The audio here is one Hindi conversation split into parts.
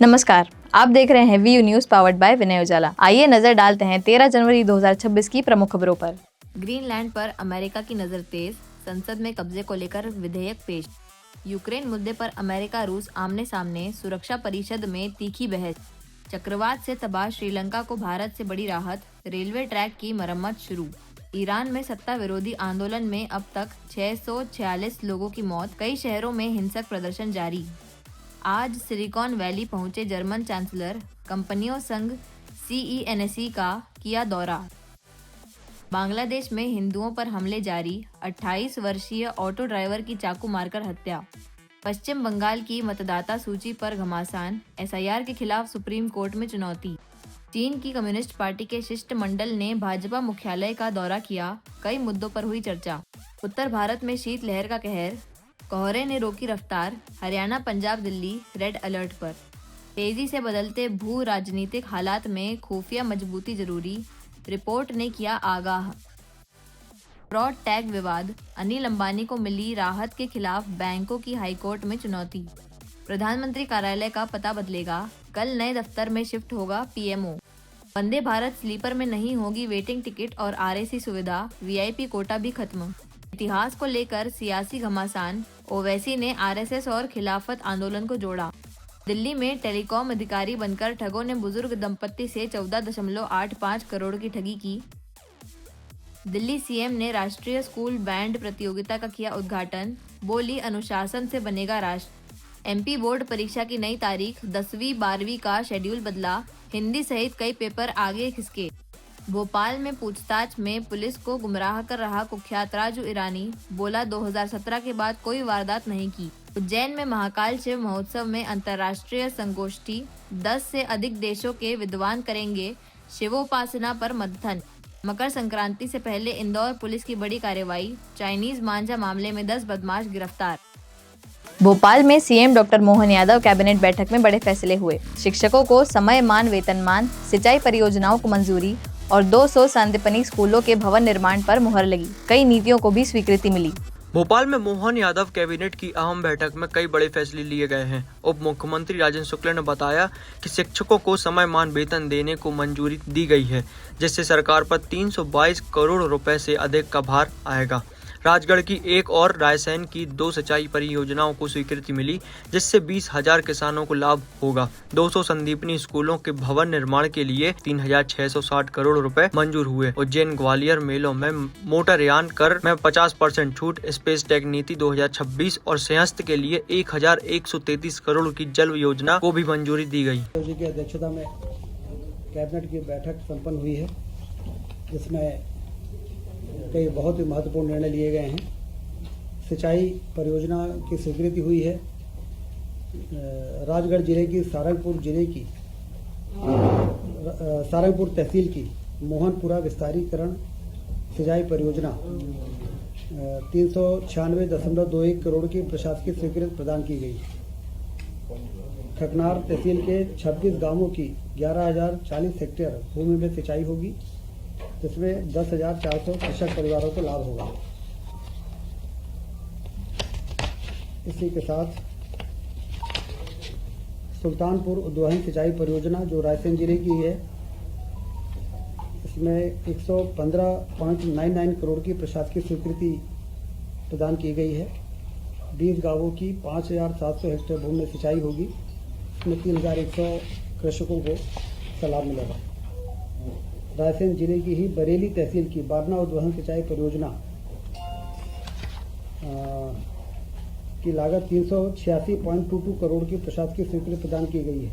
नमस्कार, आप देख रहे हैं वीयू न्यूज पावर्ड बाय विनय उजाला। आइए नजर डालते हैं 13 जनवरी 2026 की प्रमुख खबरों पर। ग्रीनलैंड पर अमेरिका की नजर तेज, संसद में कब्जे को लेकर विधेयक पेश। यूक्रेन मुद्दे पर अमेरिका रूस आमने सामने, सुरक्षा परिषद में तीखी बहस। चक्रवात से तबाह श्रीलंका को भारत से बड़ी राहत, रेलवे ट्रैक की मरम्मत शुरू। ईरान में सत्ता विरोधी आंदोलन में अब तक 646 लोगों की मौत, कई शहरों में हिंसक प्रदर्शन जारी। आज सिलिकॉन वैली पहुंचे जर्मन चांसलर, कंपनियों संग CENC का किया दौरा। बांग्लादेश में हिंदुओं पर हमले जारी, 28 वर्षीय ऑटो ड्राइवर की चाकू मारकर हत्या। पश्चिम बंगाल की मतदाता सूची पर घमासान, SIR के खिलाफ सुप्रीम कोर्ट में चुनौती। चीन की कम्युनिस्ट पार्टी के शिष्टमंडल ने भाजपा मुख्यालय का दौरा किया, कई मुद्दों पर हुई चर्चा। उत्तर भारत में शीतलहर का कहर, कोहरे ने रोकी रफ्तार, हरियाणा पंजाब दिल्ली रेड अलर्ट पर। तेजी से बदलते भू राजनीतिक हालात में खुफिया मजबूती जरूरी, रिपोर्ट ने किया आगाह। फ्रॉड टैग विवाद, अनिल अंबानी को मिली राहत के खिलाफ बैंकों की हाईकोर्ट में चुनौती। प्रधानमंत्री कार्यालय का पता बदलेगा, कल नए दफ्तर में शिफ्ट होगा PMO। वंदे भारत स्लीपर में नहीं होगी वेटिंग टिकट और RAC सुविधा, VIP कोटा भी खत्म। इतिहास को लेकर सियासी घमासान, ओवैसी ने RSS और खिलाफत आंदोलन को जोड़ा। दिल्ली में टेलीकॉम अधिकारी बनकर ठगों ने बुजुर्ग दंपत्ति से 14.85 करोड़ की ठगी की। दिल्ली CM ने राष्ट्रीय स्कूल बैंड प्रतियोगिता का किया उद्घाटन, बोली अनुशासन से बनेगा राष्ट्र। MP बोर्ड परीक्षा की नई तारीख, 10वीं 12वीं का शेड्यूल बदला, हिंदी सहित कई पेपर आगे खिसके। भोपाल में पूछताछ में पुलिस को गुमराह कर रहा कुख्यात राजू ईरानी, बोला 2017 के बाद कोई वारदात नहीं की। उज्जैन में महाकाल शिव महोत्सव में अंतर्राष्ट्रीय संगोष्ठी, 10 से अधिक देशों के विद्वान करेंगे शिवोपासना पर मंथन। मकर संक्रांति से पहले इंदौर पुलिस की बड़ी कार्रवाई, चाइनीज मांझा मामले में 10 बदमाश गिरफ्तार। भोपाल में CM doctor Mohan Yadav cabinet बैठक में बड़े फैसले हुए। शिक्षकों को समयमान वेतनमान, सिंचाई परियोजनाओं को मंजूरी और 200 सांदीपनी स्कूलों के भवन निर्माण पर मुहर लगी। कई नीतियों को भी स्वीकृति मिली। भोपाल में मोहन यादव कैबिनेट की अहम बैठक में कई बड़े फैसले लिए गए हैं। उप मुख्यमंत्री राजेंद्र शुक्ला ने बताया कि शिक्षकों को समयमान वेतन देने को मंजूरी दी गई है, जिससे सरकार पर 322 करोड़ रुपए से अधिक का भार आएगा। राजगढ़ की एक और रायसेन की 2 सिंचाई परियोजनाओं को स्वीकृति मिली, जिससे 20,000 किसानों को लाभ होगा। 200 संदीपनी स्कूलों के भवन निर्माण के लिए 3,660 करोड़ रुपए मंजूर हुए। उज्जैन ग्वालियर मेलों में मोटरयान कर में 50% छूट, स्पेस टेक नीति 2026 और सिंहस्थ के लिए 1,133 करोड़ की जल योजना को भी मंजूरी दी गई। की अध्यक्षता में कैबिनेट की बैठक संपन्न हुई है, जिसमें कई बहुत ही महत्वपूर्ण निर्णय लिए गए हैं। सिंचाई परियोजना की स्वीकृति हुई है। राजगढ़ जिले की सारंगपुर तहसील की मोहनपुरा विस्तारीकरण सिंचाई परियोजना 396.21 करोड़ की प्रशासकीय स्वीकृति प्रदान की गई। खकनार तहसील के 26 गांवों की 11,040 हेक्टेयर भूमि में सिंचाई होगी, जिसमें 10,400 कृषक परिवारों को लाभ होगा। इसी के साथ सुल्तानपुर उद्वहन सिंचाई परियोजना जो रायसेन जिले की है, इसमें 115.99 करोड़ की प्रशासकीय स्वीकृति प्रदान की गई है। 20 गांवों की 5,700 हेक्टेयर भूमि में सिंचाई होगी, इसमें 3,100 कृषकों को लाभ मिलेगा। रायसेन जिले की ही बरेली तहसील की बारना उद्वहन सिंचाई परियोजना की लागत 386.22 करोड़ की प्रशासकीय स्वीकृति प्रदान की गई है।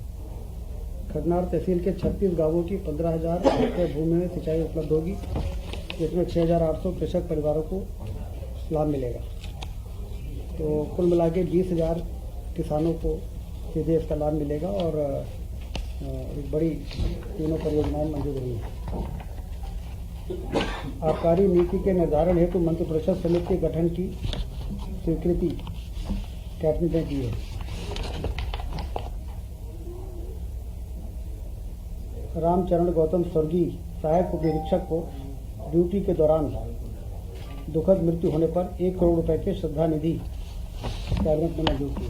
खगनार तहसील के 36 गांवों की 15,000 हेक्टेयर भूमि में सिंचाई उपलब्ध होगी, जिसमें 6,800 कृषक परिवारों को लाभ मिलेगा। तो कुल मिला के 20,000 किसानों को सीधे इसका लाभ मिलेगा और एक बड़ी तीनों परियोजनाएं मंजूर हुई हैं। आबकारी नीति के निर्धारण हेतु मंत्रिपरिषद समिति के गठन की स्वीकृति कैबिनेट ने दी है। रामचरण गौतम स्वर्गीय सहायक उप निरीक्षक को ड्यूटी के दौरान दुखद मृत्यु होने पर 1 करोड़ रुपए के श्रद्धा निधि कैबिनेट ने मंजूर की।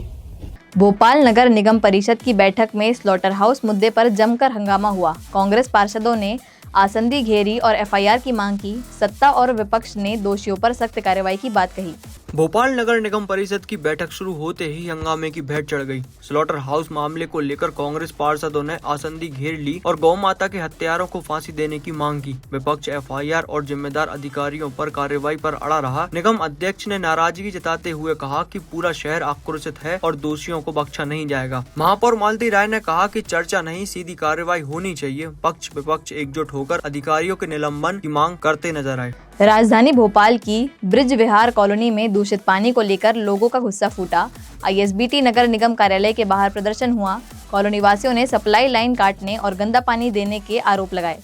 भोपाल नगर निगम परिषद की बैठक में स्लॉटर हाउस मुद्दे पर जमकर हंगामा हुआ। कांग्रेस पार्षदों ने आसंदी घेरी और एफआईआर की मांग की। सत्ता और विपक्ष ने दोषियों पर सख्त कार्रवाई की बात कही। भोपाल नगर निगम परिषद की बैठक शुरू होते ही हंगामे की भेंट चढ़ गई। स्लॉटर हाउस मामले को लेकर कांग्रेस पार्षदों ने आसंदी घेर ली और गौ माता के हत्यारों को फांसी देने की मांग की। विपक्ष एफआईआर और जिम्मेदार अधिकारियों पर कार्रवाई पर अड़ा रहा। निगम अध्यक्ष ने नाराजगी जताते हुए कहा कि पूरा शहर आक्रोशित है और दोषियों को बख्शा नहीं जाएगा। महापौर मालती राय ने कहा कि चर्चा नहीं, सीधी कार्रवाई होनी चाहिए। पक्ष विपक्ष एकजुट होकर अधिकारियों के निलंबन की मांग करते नजर आए। राजधानी भोपाल की ब्रिज विहार कॉलोनी में दूषित पानी को लेकर लोगों का गुस्सा फूटा। आईएसबीटी नगर निगम कार्यालय के बाहर प्रदर्शन हुआ। कॉलोनी वासियों ने सप्लाई लाइन काटने और गंदा पानी देने के आरोप लगाए।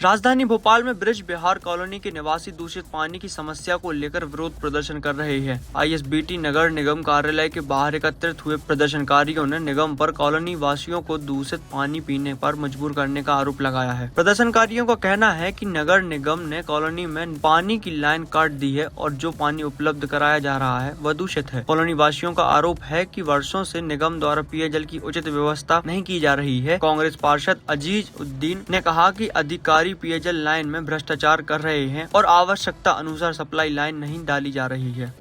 राजधानी भोपाल में ब्रिज बिहार कॉलोनी के निवासी दूषित पानी की समस्या को लेकर विरोध प्रदर्शन कर रहे हैं। आईएसबीटी नगर निगम कार्यालय के बाहर एकत्रित हुए प्रदर्शनकारियों ने निगम पर कॉलोनी वासियों को दूषित पानी पीने पर मजबूर करने का आरोप लगाया है। प्रदर्शनकारियों का कहना है कि नगर निगम ने कॉलोनी में पानी की लाइन काट दी है और जो पानी उपलब्ध कराया जा रहा है वह दूषित है। कॉलोनी वासियों का आरोप है कि वर्षों से निगम द्वारा पेयजल की उचित व्यवस्था नहीं की जा रही है। कांग्रेस पार्षद अजीज उद्दीन ने कहा कि अधिकारी पेयजल लाइन में भ्रष्टाचार कर रहे हैं और आवश्यकता अनुसार सप्लाई लाइन नहीं डाली जा रही है।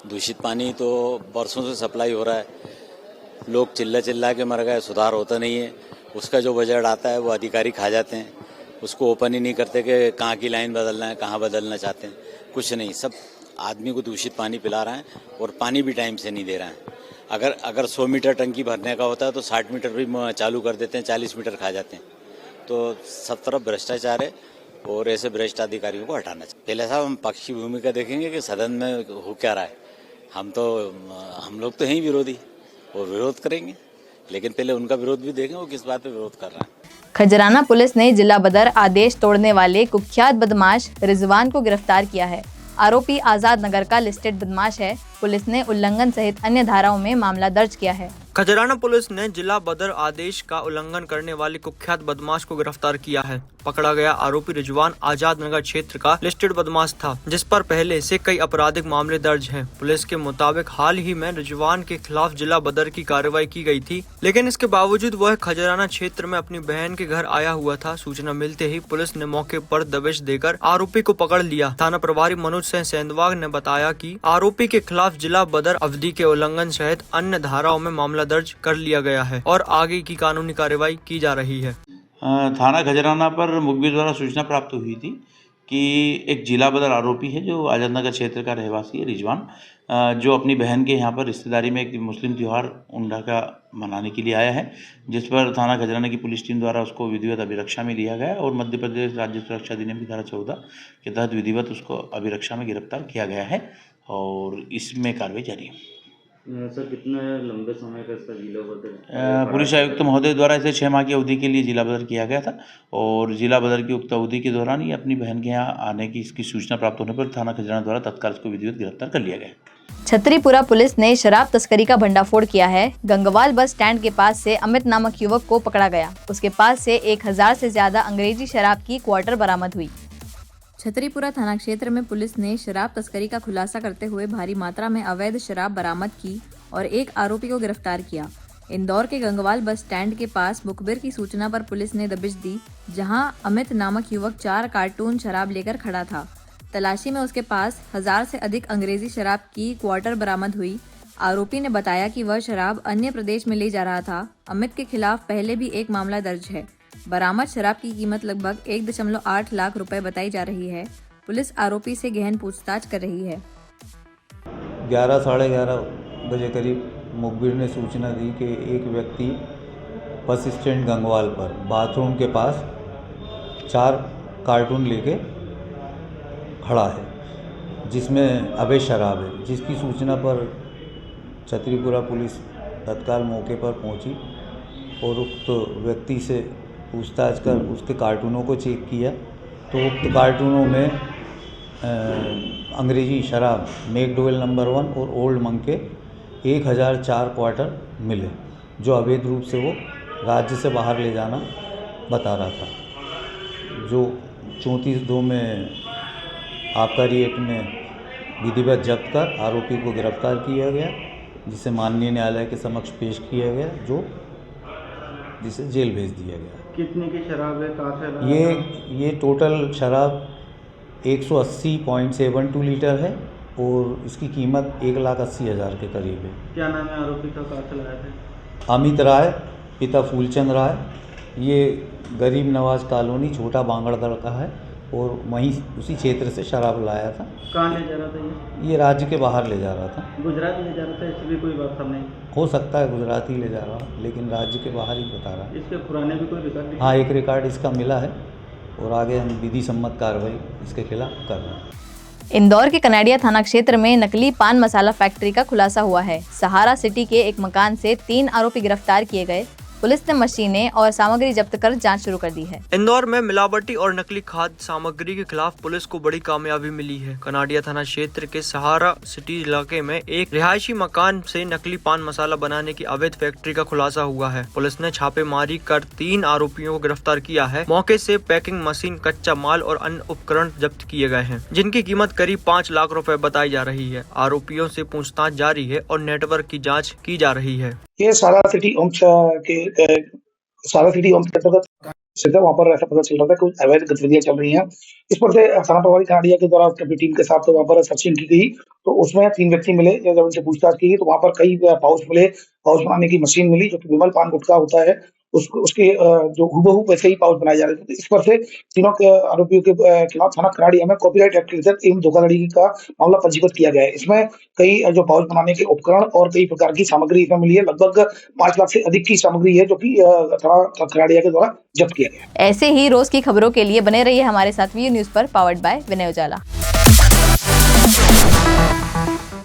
दूषित पानी तो बरसों से सप्लाई हो रहा है, लोग चिल्ला के मर गए, सुधार होता नहीं है। उसका जो बजट आता है वो अधिकारी खा जाते हैं, उसको ओपन ही नहीं करते कि कहाँ की लाइन बदलना है, कहाँ बदलना चाहते हैं, कुछ नहीं। सब आदमी को दूषित पानी पिला रहा है और पानी भी टाइम से नहीं दे रहा है। अगर 100 मीटर टंकी भरने का होता है तो 60 मीटर भी चालू कर देते हैं, 40 मीटर खा जाते हैं। तो सब तरफ भ्रष्टाचार है और ऐसे भ्रष्ट अधिकारियों को हटाना चाहिए। पहले साहब हम पक्ष की भूमिका देखेंगे कि सदन में हो क्या रहा है। हम लोग तो हैं ही विरोधी और विरोध करेंगे, लेकिन पहले उनका विरोध भी देखें वो किस बात पे विरोध कर रहा है। खजराना पुलिस ने जिला बदर आदेश तोड़ने वाले कुख्यात बदमाश रिजवान को गिरफ्तार किया है। आरोपी आजाद नगर का लिस्टेड बदमाश है। पुलिस ने उल्लंघन सहित अन्य धाराओं में मामला दर्ज किया है। खजराना पुलिस ने जिला बदर आदेश का उल्लंघन करने वाले कुख्यात बदमाश को गिरफ्तार किया है। पकड़ा गया आरोपी रिजवान आजाद नगर क्षेत्र का लिस्टेड बदमाश था, जिस पर पहले से कई आपराधिक मामले दर्ज हैं। पुलिस के मुताबिक हाल ही में रिजवान के खिलाफ जिला बदर की कार्रवाई की गई थी, लेकिन इसके बावजूद वह खजराना क्षेत्र में अपनी बहन के घर आया हुआ था। सूचना मिलते ही पुलिस ने मौके पर दबिश देकर आरोपी को पकड़ लिया। थाना प्रभारी मनोज सिंह सेंधवाग ने बताया कि आरोपी के खिलाफ जिला बदर अवधि के उल्लंघन सहित अन्य धाराओं में मामला दर्ज कर लिया गया है और आगे की कानूनी कार्रवाई की जा रही है। थाना खजराना पर मुखबिर द्वारा सूचना प्राप्त हुई थी कि एक जिला बदर आरोपी है जो आजाद नगर क्षेत्र का रहवासी है रिजवान, जो अपनी बहन के यहाँ पर रिश्तेदारी में एक मुस्लिम त्यौहार उंडा का मनाने के लिए आया है, जिस पर थाना खजराना की पुलिस टीम द्वारा उसको विधिवत अभिरक्षा में लिया गया और मध्य प्रदेश राज्य सुरक्षा अधिनियम की धारा 14 के तहत विधिवत उसको अभिरक्षा में गिरफ्तार किया गया है और इसमें कार्रवाई जारी है। सर कितने लंबे समय का इसका जिला बदर? पुलिस आयुक्त महोदय द्वारा इसे 6 माह की अवधि के लिए जिला बदर किया गया था और जिला बदर की उक्त अवधि के दौरान ही अपनी बहन के यहाँ आने की इसकी सूचना प्राप्त होने पर थाना खजराना द्वारा तत्काल इसको विधिवत गिरफ्तार कर लिया गया। छतरीपुरा पुलिस ने शराब तस्करी का भंडाफोड़ किया है। गंगवाल बस स्टैंड के पास से अमित नामक युवक को पकड़ा गया। उसके पास से 1000 से ज्यादा अंग्रेजी शराब की क्वार्टर बरामद हुई। छतरीपुरा थाना क्षेत्र में पुलिस ने शराब तस्करी का खुलासा करते हुए भारी मात्रा में अवैध शराब बरामद की और एक आरोपी को गिरफ्तार किया। इंदौर के गंगवाल बस स्टैंड के पास मुखबिर की सूचना पर पुलिस ने दबिश दी, जहां अमित नामक युवक 4 कार्टून शराब लेकर खड़ा था। तलाशी में उसके पास 1000 से अधिक अंग्रेजी शराब की क्वार्टर बरामद हुई। आरोपी ने बताया कि वह शराब अन्य प्रदेश में ले जा रहा था। अमित के खिलाफ पहले भी एक मामला दर्ज है। बरामद शराब की कीमत लगभग 1.8 लाख रुपए बताई जा रही है। पुलिस आरोपी से गहन पूछताछ कर रही है। 11 साढ़े 11 बजे करीब मुखबिर ने सूचना दी कि एक व्यक्ति बस स्टैंड गंगवाल पर बाथरूम के पास 4 कार्टून लेके खड़ा है, जिसमें अवैध शराब है। जिसकी सूचना पर छतरीपुरा पुलिस तत्काल मौके पर पहुंची और उक्त व्यक्ति से पूछताछ कर उसके कार्टूनों को चेक किया तो उक्त कार्टूनों में अंग्रेजी शराब मैकडोवेल नंबर 1 और ओल्ड मंक के 1004 क्वार्टर मिले, जो अवैध रूप से वो राज्य से बाहर ले जाना बता रहा था, जो 34(2) में आबकारी एक्ट में विधिवत जब्त कर आरोपी को गिरफ्तार किया गया जिसे माननीय न्यायालय के समक्ष पेश किया गया, जिसे जेल भेज दिया गया। कितने की शराब है, कहाँ से लाया? ये टोटल शराब 180.72 लीटर है और इसकी कीमत 1,80,000 के करीब है। क्या नाम है आरोपी का, कहाँ से लाया था? अमित राय, पिता फूलचंद राय, ये गरीब नवाज कॉलोनी छोटा बांगड़दड़ का है और वहीं उसी क्षेत्र से शराब लाया था। कहाँ ले जा रहा था ये राज्य के बाहर ले जा रहा था। गुजरात ले जा रहा था, इसलिए कोई बात नहीं? हो सकता है गुजरात ही ले जा रहा, लेकिन राज्य के बाहर ही बता रहा है। इसके पुराने भी कोई रिकॉर्ड नहीं? हाँ, एक रिकॉर्ड इसका मिला है और आगे हम विधि सम्मत कार्रवाई इसके खिलाफ कर रहे हैं। इंदौर के कनाडिया थाना क्षेत्र में नकली पान मसाला फैक्ट्री का खुलासा हुआ है। सहारा सिटी के एक मकान से 3 आरोपी गिरफ्तार किए गए। पुलिस ने मशीनें और सामग्री जब्त कर जांच शुरू कर दी है। इंदौर में मिलावटी और नकली खाद्य सामग्री के खिलाफ पुलिस को बड़ी कामयाबी मिली है। कनाडिया थाना क्षेत्र के सहारा सिटी इलाके में एक रिहायशी मकान से नकली पान मसाला बनाने की अवैध फैक्ट्री का खुलासा हुआ है। पुलिस ने छापेमारी कर 3 आरोपियों को गिरफ्तार किया है। मौके से पैकिंग मशीन, कच्चा माल और अन्य उपकरण जब्त किए गए हैं, जिनकी कीमत करीब 5 लाख रुपए बताई जा रही है। आरोपियों से पूछताछ जारी है और नेटवर्क की जाँच की जा रही है। ये सारा सिटी होम्स के अंतर्गत वहाँ पर ऐसा पता चल रहा था कुछ अवैध गतिविधियां चल रही हैं। इस पर से थाना प्रभारी कनाडिया के द्वारा अपनी टीम के साथ वहाँ पर सर्चिंग की गई तो उसमें 3 व्यक्ति मिले। जब उनसे पूछताछ की तो वहाँ पर कई पाउच मिले, पाउच बनाने की मशीन मिली जो कि विमल पान गुटखा होता है, उसके जो हुबहू वैसे ही पाउच बनाए जा रहे थे। इस पर से तीनों के आरोपियों के खिलाफ थाना कनाडिया में कॉपीराइट एक्ट के तहत एवं धोखाधड़ी का मामला पंजीबद्ध किया गया है। इसमें कई जो पाउच बनाने के उपकरण और कई प्रकार की सामग्री इसमें मिली है। लगभग 5 लाख से अधिक की सामग्री है जो कि थाना कनाडिया के द्वारा जब्त किया गया है। ऐसे ही रोज की खबरों के लिए बने रहिए हमारे साथ वी न्यूज पर, पावर्ड बाय विनय उजाला।